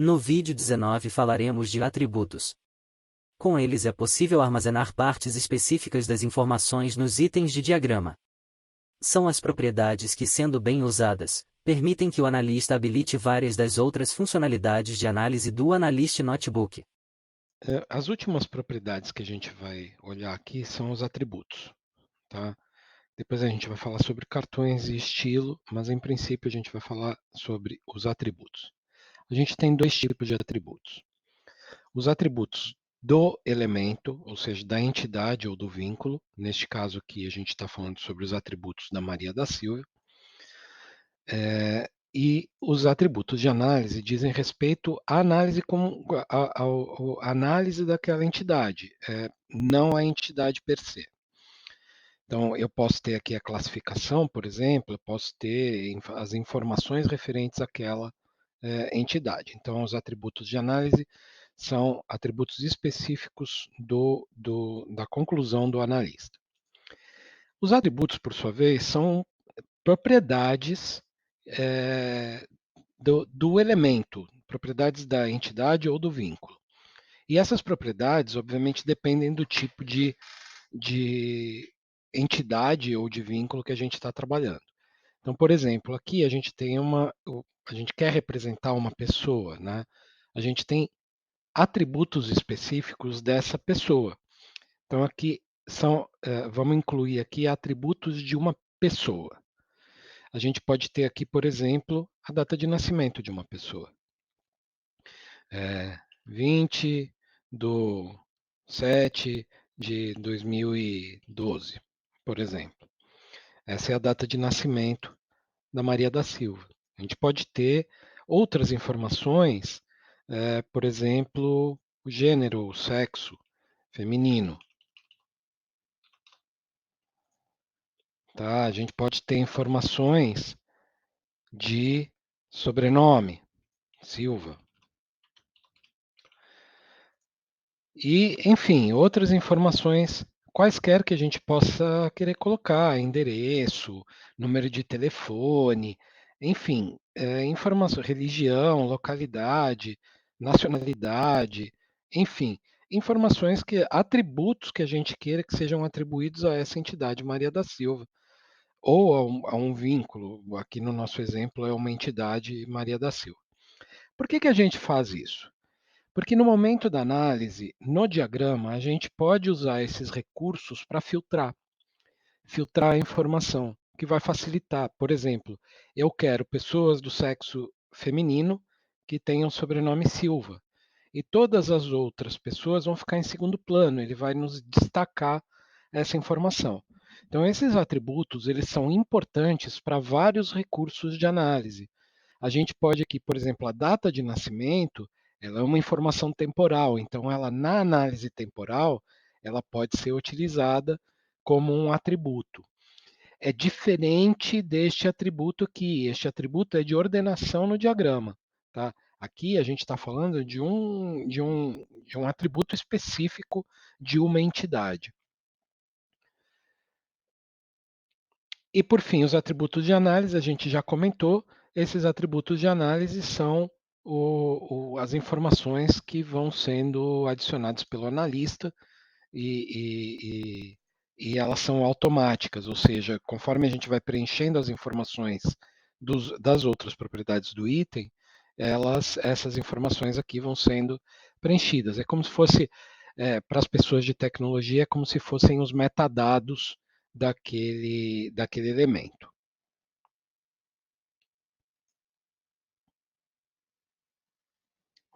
No vídeo 19 falaremos de atributos. Com eles é possível armazenar partes específicas das informações nos itens de diagrama. São as propriedades que, sendo bem usadas, permitem que o analista habilite várias das outras funcionalidades de análise do Analyst Notebook. As últimas propriedades que a gente vai olhar aqui são os atributos, tá? Depois a gente vai falar sobre cartões e estilo, mas em princípio a gente vai falar sobre os atributos. A gente tem dois tipos de atributos. Os atributos do elemento, ou seja, da entidade ou do vínculo. Neste caso aqui a gente está falando sobre os atributos da Maria da Silva. E os atributos de análise dizem respeito à análise, à análise daquela entidade, não à entidade per se. Então, eu posso ter aqui a classificação, por exemplo, eu posso ter as informações referentes àquela entidade. Então, os atributos de análise são atributos específicos da conclusão do analista. Os atributos, por sua vez, são propriedades do elemento, propriedades da entidade ou do vínculo. E essas propriedades, obviamente, dependem do tipo de entidade ou de vínculo que a gente está trabalhando. Então, por exemplo, aqui a gente tem a gente quer representar uma pessoa, né? A gente tem atributos específicos dessa pessoa. Então, aqui vamos incluir aqui atributos de uma pessoa. A gente pode ter aqui, por exemplo, a data de nascimento de uma pessoa. 20/7 de 2012, por exemplo. Essa é a data de nascimento da Maria da Silva. A gente pode ter outras informações, por exemplo, o gênero, o sexo feminino. Tá? A gente pode ter informações de sobrenome, Silva. E, enfim, outras informações quaisquer que a gente possa querer colocar, endereço, número de telefone, enfim, informação, religião, localidade, nacionalidade, enfim, informações atributos que a gente queira que sejam atribuídos a essa entidade Maria da Silva, ou a um vínculo, aqui no nosso exemplo é uma entidade Maria da Silva. Por que a gente faz isso? Porque no momento da análise, no diagrama, a gente pode usar esses recursos para filtrar a informação, que vai facilitar. Por exemplo, eu quero pessoas do sexo feminino que tenham o sobrenome Silva. E todas as outras pessoas vão ficar em segundo plano, ele vai nos destacar essa informação. Então, esses atributos, eles são importantes para vários recursos de análise. A gente pode aqui, por exemplo, a data de nascimento, ela é uma informação temporal, então ela na análise temporal, ela pode ser utilizada como um atributo. É diferente deste atributo aqui. Este atributo é de ordenação no diagrama. Tá? Aqui a gente está falando de um atributo específico de uma entidade. E por fim, os atributos de análise, a gente já comentou, esses atributos de análise são as informações que vão sendo adicionadas pelo analista e, e elas são automáticas, ou seja, conforme a gente vai preenchendo as informações das outras propriedades do item, essas informações aqui vão sendo preenchidas. É como se fosse, para as pessoas de tecnologia, é como se fossem os metadados daquele elemento.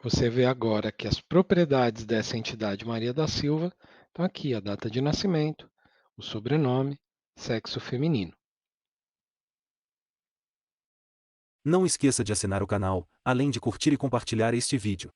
Você vê agora que as propriedades dessa entidade Maria da Silva estão aqui, a data de nascimento, o sobrenome, sexo feminino. Não esqueça de assinar o canal, além de curtir e compartilhar este vídeo.